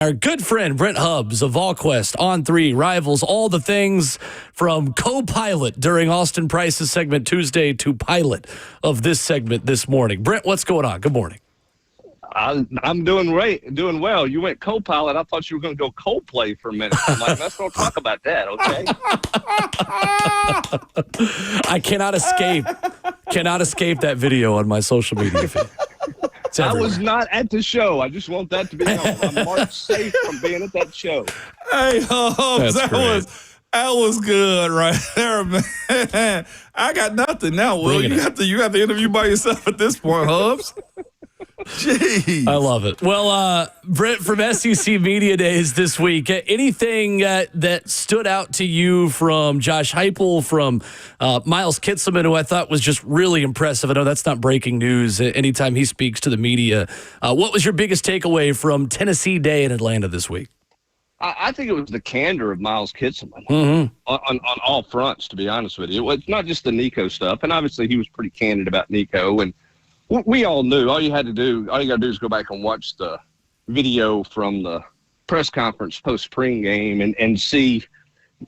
Our good friend Brent Hubbs of VolQuest on 3 rivals all the things from co-pilot during Austin Price's segment Tuesday to pilot of this segment this morning. Brent, what's going on? Good morning. I'm doing great, doing well. You went co-pilot. I thought you were going to go Coldplay for a minute. I'm like, let's don't talk about that, okay? I cannot escape that video on my social media feed. I was not at the show. I just want that to be known. I'm marked safe from being at that show. Hey, Hubbs, that was good right there, man. I got nothing now, Will. You got the interview by yourself at this point, Hubbs. Jeez. I love it. Well, Brent, from SEC Media Days this week, anything that stood out to you from Josh Heupel, from Miles Kitzelman, who I thought was just really impressive? I know that's not breaking news anytime he speaks to the media. What was your biggest takeaway from Tennessee Day in Atlanta this week? I think it was the candor of Miles Kitzelman on all fronts, to be honest with you. It's not just the Nico stuff, and obviously he was pretty candid about Nico, and we all knew. All you got to do is go back and watch the video from the press conference post-spring game and see,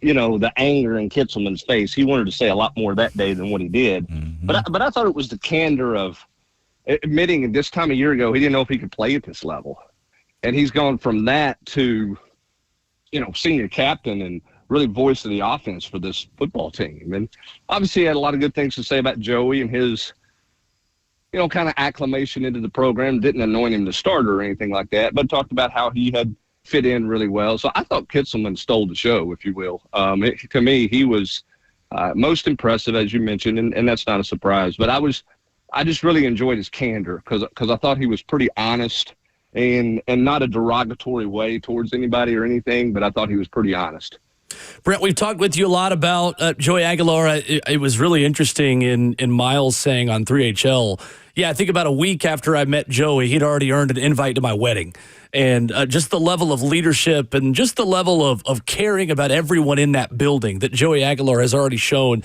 the anger in Kitzelman's face. He wanted to say a lot more that day than what he did. Mm-hmm. But I thought it was the candor of admitting at this time a year ago he didn't know if he could play at this level. And he's gone from that to, senior captain and really voice of the offense for this football team. And obviously he had a lot of good things to say about Joey and his kind of acclimation into the program. Didn't anoint him the starter or anything like that, but talked about how he had fit in really well. So I thought Kitzelman stole the show, if you will. To me, he was most impressive, as you mentioned, and that's not a surprise. But I just really enjoyed his candor because I thought he was pretty honest and not a derogatory way towards anybody or anything, but I thought he was pretty honest. Brent, we've talked with you a lot about Joey Aguilar. It was really interesting in Miles saying on 3HL, I think about a week after I met Joey, he'd already earned an invite to my wedding. And just the level of leadership and just the level of caring about everyone in that building that Joey Aguilar has already shown.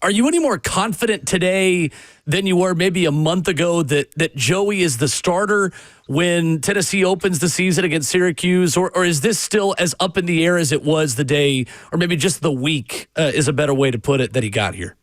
Are you any more confident today than you were maybe a month ago that Joey is the starter when Tennessee opens the season against Syracuse? Or is this still as up in the air as it was the day, or maybe just the week is a better way to put it, that he got here?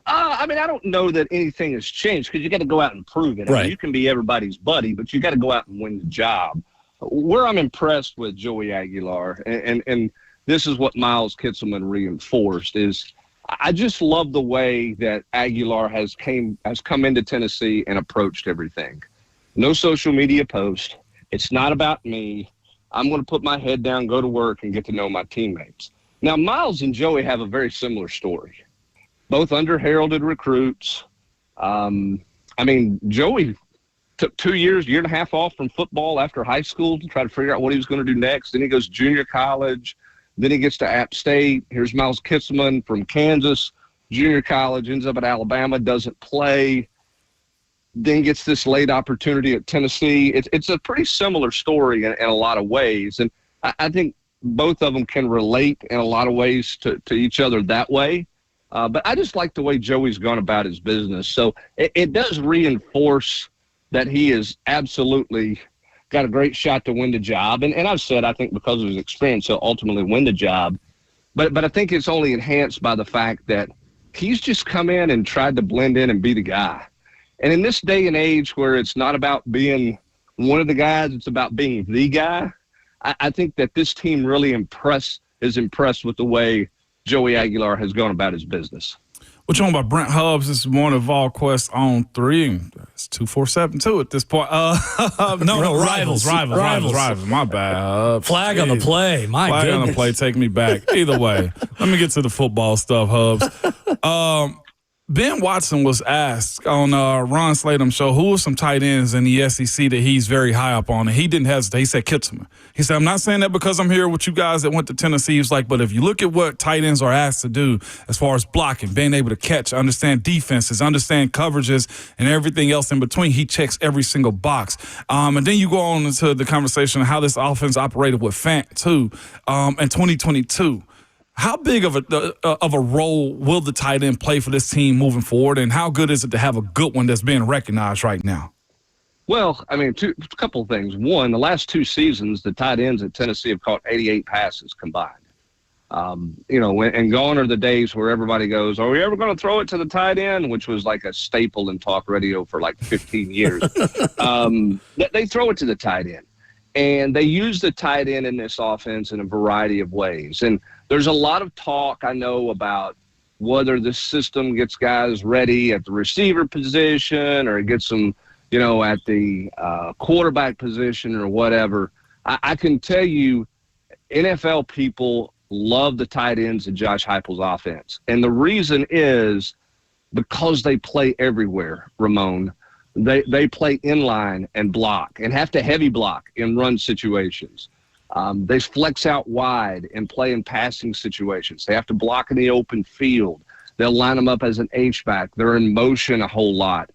I don't know that anything has changed because you got to go out and prove it. Right. I mean, you can be everybody's buddy, but you got to go out and win the job. Where I'm impressed with Joey Aguilar, and this is what Miles Kitzelman reinforced, is I just love the way that Aguilar has come into Tennessee and approached everything. No social media post. It's not about me. I'm going to put my head down, go to work, and get to know my teammates. Now, Miles and Joey have a very similar story. Both under-heralded recruits. Joey took 2 years, year and a half off from football after high school to try to figure out what he was going to do next. Then he goes junior college. Then he gets to App State. Here's Miles Kitzelman from Kansas, junior college, ends up at Alabama, doesn't play, then gets this late opportunity at Tennessee. It's a pretty similar story in a lot of ways. And I think both of them can relate in a lot of ways to each other that way. But I just like the way Joey's gone about his business. So it does reinforce that he is absolutely got a great shot to win the job. And I've said, I think because of his experience, he'll ultimately win the job. But I think it's only enhanced by the fact that he's just come in and tried to blend in and be the guy. And in this day and age where it's not about being one of the guys, it's about being the guy, I think that this team really is impressed with the way Joey Aguilar has gone about his business. We're talking about Brent Hubbs this morning, VolQuest's on 3. It's 247-2 at this point. Rivals. My bad. Flag on the play. Flag on the play. Take me back. Either way, let me get to the football stuff, Hubbs. Ben Watson was asked on Ron Slatum's show who are some tight ends in the SEC that he's very high up on, and he didn't hesitate. He said Kitsman. He said, I'm not saying that because I'm here with you guys that went to Tennessee. He was like, but if you look at what tight ends are asked to do as far as blocking, being able to catch, understand defenses, understand coverages, and everything else in between, he checks every single box. And then you go on into the conversation of how this offense operated with Fant, too, in 2022. How big of a role will the tight end play for this team moving forward, and how good is it to have a good one that's being recognized right now? Well, I mean, a couple of things. One, the last 2 seasons, the tight ends at Tennessee have caught 88 passes combined. And gone are the days where everybody goes, are we ever going to throw it to the tight end? Which was like a staple in talk radio for like 15 years. They throw it to the tight end. And they use the tight end in this offense in a variety of ways. And there's a lot of talk, I know, about whether this system gets guys ready at the receiver position or it gets them, at the quarterback position or whatever. I can tell you, NFL people love the tight ends in Josh Heupel's offense. And the reason is because they play everywhere, Ramon. They play inline and block and have to heavy block in run situations. They flex out wide and play in passing situations. They have to block in the open field. They'll line them up as an H-back. They're in motion a whole lot.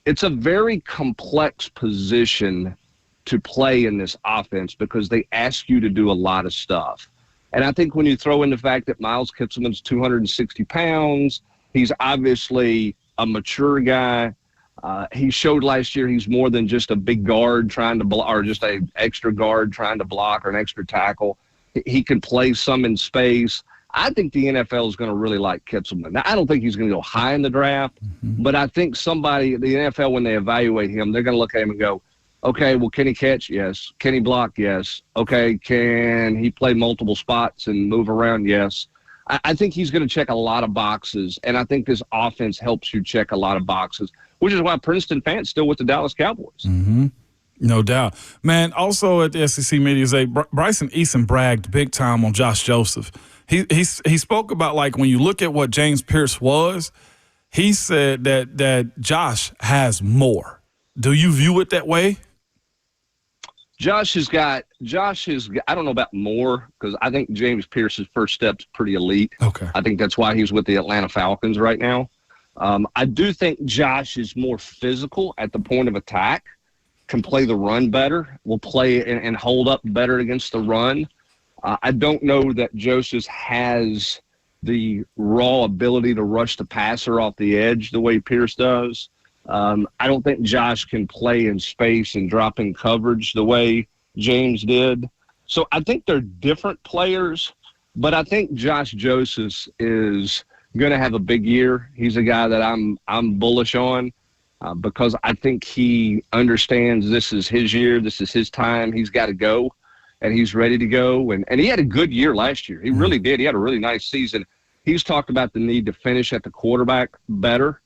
It's a very complex position to play in this offense because they ask you to do a lot of stuff. And I think when you throw in the fact that Miles Kitzelman's 260 pounds, he's obviously a mature guy. He showed last year he's more than just a big guard trying to block or just an extra guard trying to block or an extra tackle. He can play some in space. I think the NFL is going to really like Kitzelman. Now, I don't think he's going to go high in the draft, but I think the NFL, when they evaluate him, they're going to look at him and go, okay, well, can he catch? Yes. Can he block? Yes. Okay, can he play multiple spots and move around? Yes. I think he's going to check a lot of boxes, and I think this offense helps you check a lot of boxes, which is why Princeton fans still with the Dallas Cowboys. Mm-hmm. No doubt. Man, also at the SEC Media Day, Bryson Eason bragged big time on Josh Joseph. He spoke about, like, when you look at what James Pierce was, he said that Josh has more. Do you view it that way? Josh is, I don't know about more, because I think James Pierce's first step's pretty elite. Okay. I think that's why he's with the Atlanta Falcons right now. I do think Josh is more physical at the point of attack, can play the run better, will play and hold up better against the run. I don't know that Joseph has the raw ability to rush the passer off the edge the way Pierce does. I don't think Josh can play in space and drop in coverage the way James did. So I think they're different players, but I think Josh Joseph is going to have a big year. He's a guy that I'm bullish on because I think he understands this is his year. This is his time. He's got to go, and he's ready to go. And he had a good year last year. He really did. He had a really nice season. He's talked about the need to finish at the quarterback better.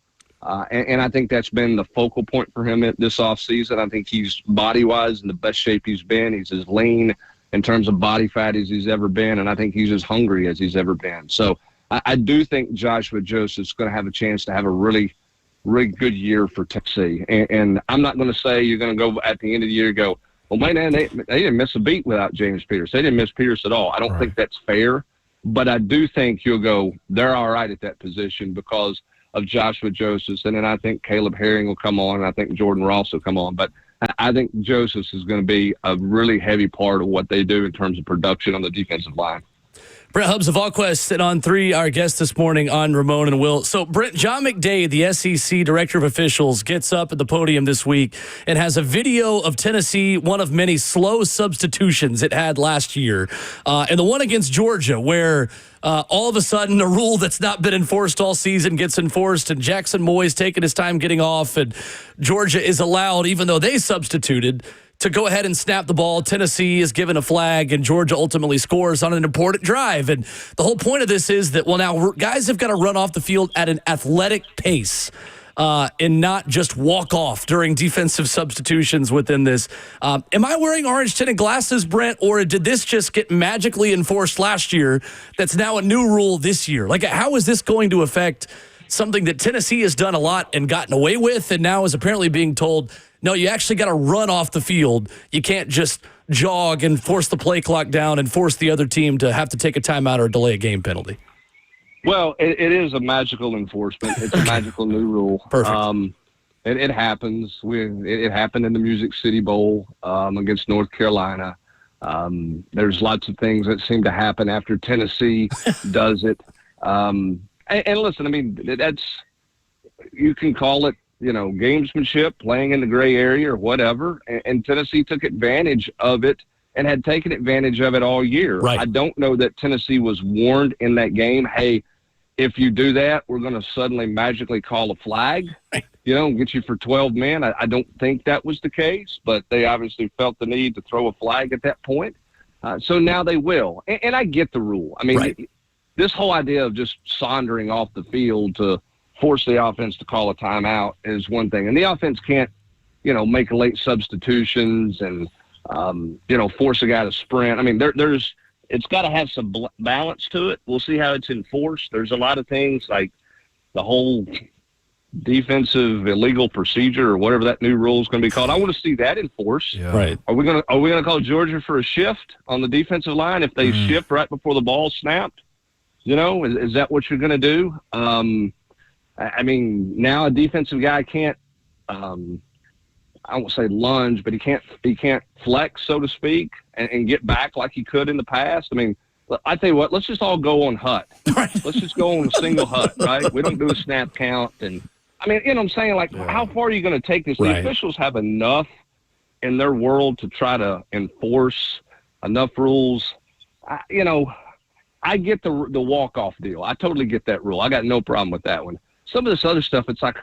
And I think that's been the focal point for him this offseason. I think he's body-wise in the best shape he's been. He's as lean in terms of body fat as he's ever been, and I think he's as hungry as he's ever been. So I do think Joshua Joseph's going to have a chance to have a really, really good year for Tennessee. And I'm not going to say you're going to go at the end of the year go, well, man, they didn't miss a beat without James Pierce. They didn't miss Pierce at all. I don't think that's fair. But I do think you'll go, they're all right at that position because of Joshua Joseph, and then I think Caleb Herring will come on, and I think Jordan Ross will come on. But I think Joseph is going to be a really heavy part of what they do in terms of production on the defensive line. Brent Hubbs of VolQuest's sit on 3, our guest this morning on Ramon and Will. So, Brent, John McDay, the SEC Director of Officials, gets up at the podium this week and has a video of Tennessee, one of many slow substitutions it had last year, and the one against Georgia where all of a sudden a rule that's not been enforced all season gets enforced, and Jackson Moy's taking his time getting off, and Georgia is allowed, even though they substituted, to go ahead and snap the ball. Tennessee is given a flag, and Georgia ultimately scores on an important drive. And the whole point of this is that, well, now guys have got to run off the field at an athletic pace and not just walk off during defensive substitutions within this. Am I wearing orange-tinted glasses, Brent, or did this just get magically enforced last year that's now a new rule this year? Like, how is this going to affect something that Tennessee has done a lot and gotten away with, and now is apparently being told, no, you actually got to run off the field. You can't just jog and force the play clock down and force the other team to have to take a timeout or delay a game penalty? Well, it is a magical enforcement. It's a magical new rule. Perfect. It happens. It happened in the Music City Bowl against North Carolina. There's lots of things that seem to happen after Tennessee does it. And listen, I mean, you can call it gamesmanship, playing in the gray area or whatever, and Tennessee took advantage of it and had taken advantage of it all year. Right. I don't know that Tennessee was warned in that game, hey, if you do that, we're going to suddenly magically call a flag, and get you for 12 men. I don't think that was the case, but they obviously felt the need to throw a flag at that point. So now they will. And I get the rule. I mean, this whole idea of just sauntering off the field to force the offense to call a timeout is one thing. And the offense can't, make late substitutions and, force a guy to sprint. I mean, it's got to have some balance to it. We'll see how it's enforced. There's a lot of things like the whole defensive illegal procedure or whatever that new rule is going to be called. I want to see that enforced. Yeah. Right. Are we going to call Georgia for a shift on the defensive line if they shift right before the ball snapped? Is that what you're going to do? I mean, now a defensive guy can't. I won't say lunge, but he can't flex, so to speak, and get back like he could in the past. I mean, I tell you what, let's just all go on hut. Right. Let's just go on a single hut, right? We don't do a snap count. And I mean, I'm saying, like, how far are you going to take this? Right. The officials have enough in their world to try to enforce enough rules. I get the walk-off deal. I totally get that rule. I got no problem with that one. Some of this other stuff, it's like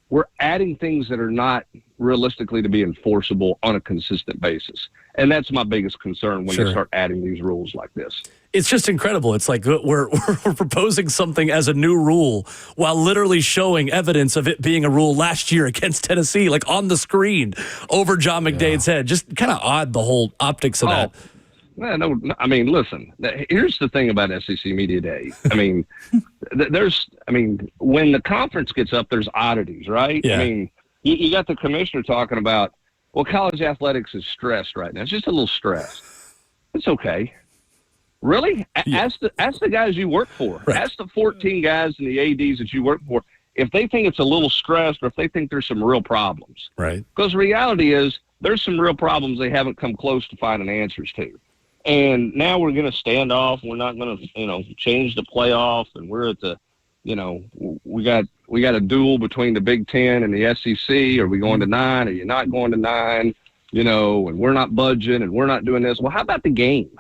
we're adding things that are not realistically to be enforceable on a consistent basis. And that's my biggest concern when you start adding these rules like this. It's just incredible. It's like we're proposing something as a new rule while literally showing evidence of it being a rule last year against Tennessee, like on the screen over John McDade's head. Just kind of odd, the whole optics of that. No, I mean, listen, here's the thing about SEC Media Day. I mean, when the conference gets up, there's oddities, right? Yeah. I mean, you got the commissioner talking about, well, college athletics is stressed right now. It's just a little stressed. It's okay. Really? Ask the guys you work for. Right. Ask the 14 guys and the ADs that you work for if they think it's a little stressed or if they think there's some real problems. Right. Because the reality is there's some real problems they haven't come close to finding answers to. And now we're going to stand off. We're not going to, change the playoff. And we're at the, we got a duel between the Big Ten and the SEC. Are we going to 9? Are you not going to 9? And we're not budging and we're not doing this. Well, how about the game?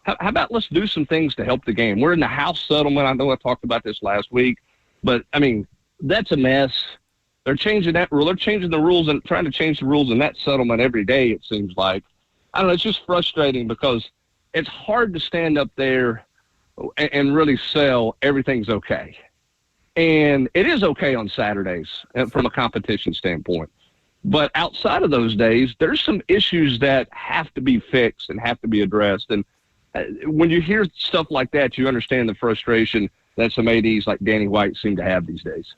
How about let's do some things to help the game? We're in the House settlement. I know I talked about this last week, but I mean, that's a mess. They're changing that rule. They're changing the rules and trying to change the rules in that settlement every day, it seems like. I don't know. It's just frustrating because it's hard to stand up there and really sell everything's okay. And it is okay on Saturdays from a competition standpoint. But outside of those days, there's some issues that have to be fixed and have to be addressed. And when you hear stuff like that, you understand the frustration that some ADs like Danny White seem to have these days.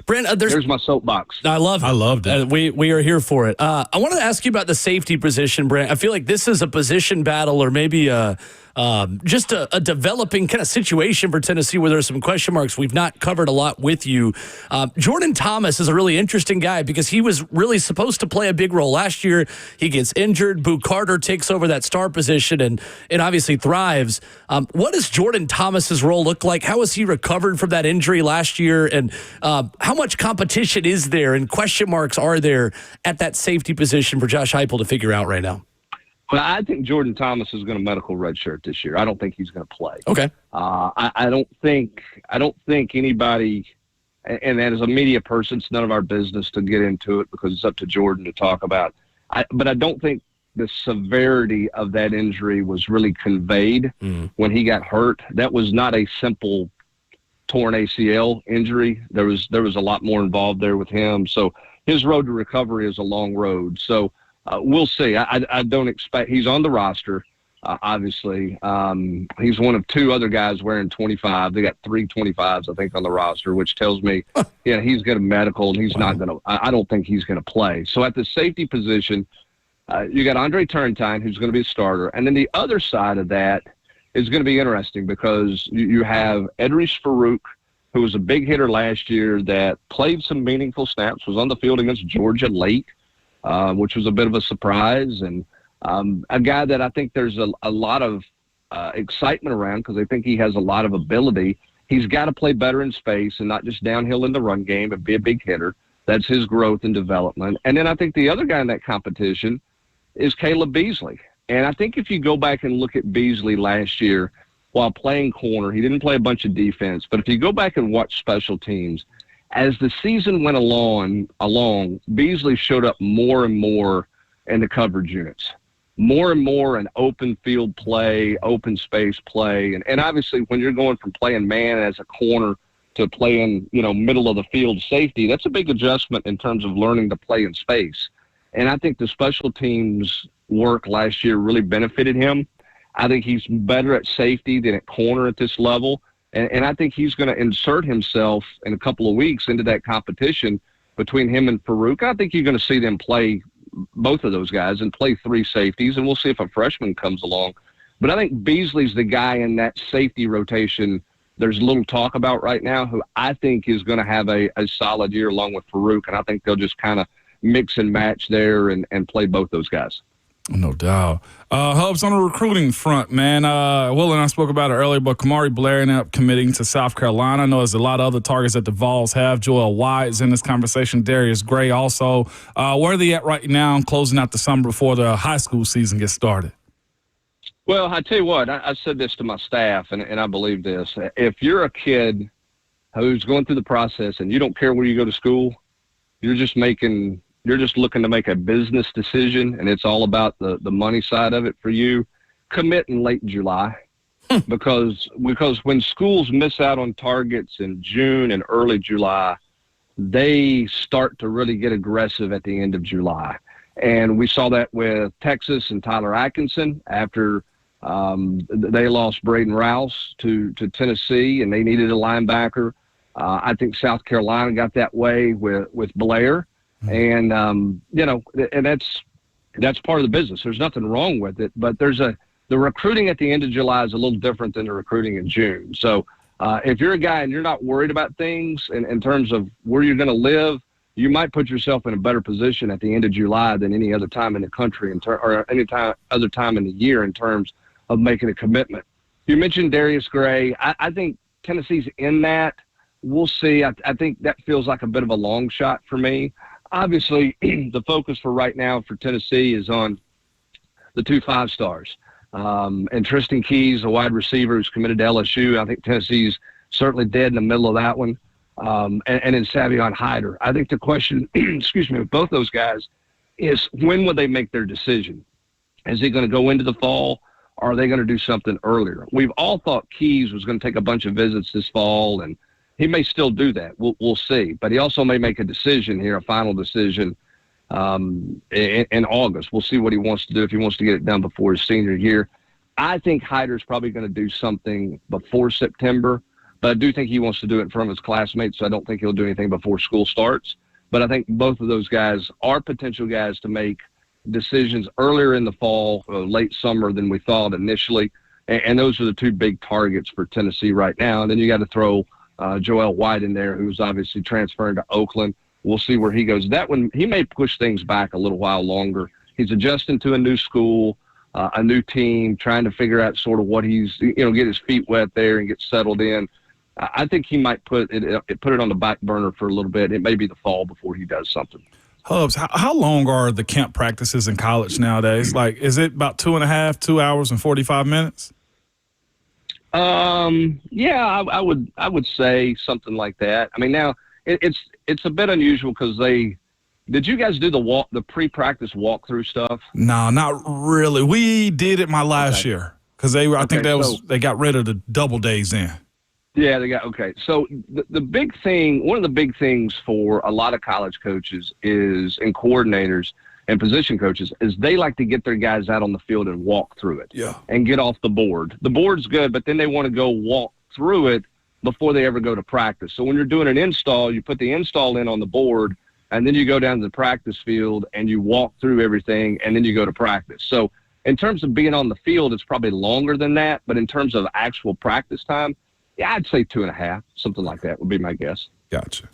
Brent, there's my soapbox. I love it. I loved it. We are here for it. I wanted to ask you about the safety position, Brent. I feel like this is a position battle or maybe just a developing kind of situation for Tennessee where there's some question marks. We've not covered a lot with you. Jordan Thomas is a really interesting guy because he was really supposed to play a big role last year. He gets injured. Boo Carter takes over that star position and obviously thrives. What does Jordan Thomas's role look like? How has he recovered from that injury last year? And how much competition is there and question marks are there at that safety position for Josh Heupel to figure out right now? Well, I think Jordan Thomas is going to medical redshirt this year. I don't think he's going to play. Okay. I don't think anybody, and as a media person, it's none of our business to get into it because it's up to Jordan to talk about. But I don't think the severity of that injury was really conveyed when he got hurt. That was not a simple torn ACL injury. There was a lot more involved there with him. So his road to recovery is a long road. So we'll see. I don't expect he's on the roster. Obviously, he's one of two other guys wearing 25. They got 3 25s, I think, on the roster, which tells me, he's going to medical and he's not going to. I don't think he's going to play. So at the safety position, you got Andre Turrentine, who's going to be a starter, and then the other side of that is going to be interesting because you have Edris Farouk, who was a big hitter last year that played some meaningful snaps, was on the field against Georgia late, which was a bit of a surprise, and a guy that I think there's a lot of excitement around because I think he has a lot of ability. He's got to play better in space and not just downhill in the run game and be a big hitter. That's his growth and development. And then I think the other guy in that competition is Caleb Beasley. And I think if you go back and look at Beasley last year while playing corner, he didn't play a bunch of defense. But if you go back and watch special teams, as the season went along, Beasley showed up more and more in the coverage units, more and more in open field play, open space play. And obviously when you're going from playing man as a corner to playing, middle of the field safety, that's a big adjustment in terms of learning to play in space. And I think the special teams work last year really benefited him. I think he's better at safety than at corner at this level. And I think he's going to insert himself in a couple of weeks into that competition between him and Farouk. I think you're going to see them play both of those guys and play three safeties, and we'll see if a freshman comes along. But I think Beasley's the guy in that safety rotation there's a little talk about right now, who I think is going to have a solid year along with Farouk, and I think they'll just kind of mix and match there and play both those guys. No doubt. Hubs, on the recruiting front, man, Will and I spoke about it earlier, but Kamari Blair ended up committing to South Carolina. I know there's a lot of other targets that the Vols have. Joel White is in this conversation. Darius Gray also. Where are they at right now, closing out the summer before the high school season gets started? Well, I tell you what, I said this to my staff, and I believe this. If you're a kid who's going through the process and you don't care where you go to school, you're just looking to make a business decision, and it's all about the money side of it for you, commit in late July. because when schools miss out on targets in June and early July, they start to really get aggressive at the end of July. And we saw that with Texas and Tyler Atkinson after they lost Braden Rouse to Tennessee, and they needed a linebacker. I think South Carolina got that way with Blair. And, and that's part of the business. There's nothing wrong with it, but the recruiting at the end of July is a little different than the recruiting in June. So if you're a guy and you're not worried about things in terms of where you're going to live, you might put yourself in a better position at the end of July than any other time in the country or any other time in the year in terms of making a commitment. You mentioned Darius Gray. I think Tennessee's in that. We'll see. I think that feels like a bit of a long shot for me. Obviously, the focus for right now for Tennessee is on the 2 5-stars. And Tristan Keys, a wide receiver who's committed to LSU. I think Tennessee's certainly dead in the middle of that one. And then Savion Hyder. I think the question, with both those guys is when will they make their decision? Is he going to go into the fall, or are they going to do something earlier? We've all thought Keys was going to take a bunch of visits this fall, and he may still do that. We'll see. But he also may make a decision here, a final decision in August. We'll see what he wants to do, if he wants to get it done before his senior year. I think Hyder's probably going to do something before September, but I do think he wants to do it in front of his classmates, so I don't think he'll do anything before school starts. But I think both of those guys are potential guys to make decisions earlier in the fall, late summer than we thought initially. And those are the two big targets for Tennessee right now. And then you got to throw Joel White in there, who's obviously transferring to Oakland. We'll see where he goes. That one, he may push things back a little while longer. He's adjusting to a new school, a new team, trying to figure out sort of what he's, get his feet wet there and get settled in. I think he might put it on the back burner for a little bit. It may be the fall before he does something. Hubs, how long are the camp practices in college nowadays? Like, is it about 2 hours and 45 minutes? Yeah, I would say something like that. I mean, now it's a bit unusual because did you guys do the pre-practice walkthrough stuff? No, not really. We did it my last year because they got rid of the double days in. Yeah, okay. So the big thing, one of the big things for a lot of college coaches and coordinators and position coaches is they like to get their guys out on the field and walk through it and get off the board. The board's good, but then they want to go walk through it before they ever go to practice. So when you're doing an install, you put the install in on the board, and then you go down to the practice field and you walk through everything, and then you go to practice. So in terms of being on the field, it's probably longer than that, but in terms of actual practice time, yeah, I'd say 2.5, something like that would be my guess. Gotcha.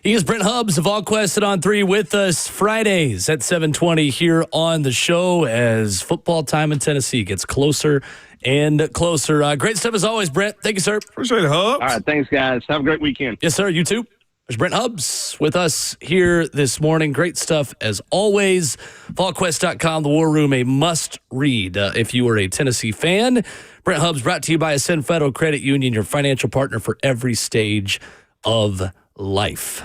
He is Brent Hubbs of VolQuest's On 3 with us Fridays at 7:20 here on the show as football time in Tennessee gets closer and closer. Great stuff as always, Brent. Thank you, sir. Appreciate it, Hubbs. All right, thanks, guys. Have a great weekend. Yes, sir. You too. There's Brent Hubbs with us here this morning. Great stuff as always. VolQuest.com, The War Room, a must-read if you are a Tennessee fan. Brent Hubbs brought to you by Ascend Federal Credit Union, your financial partner for every stage of life.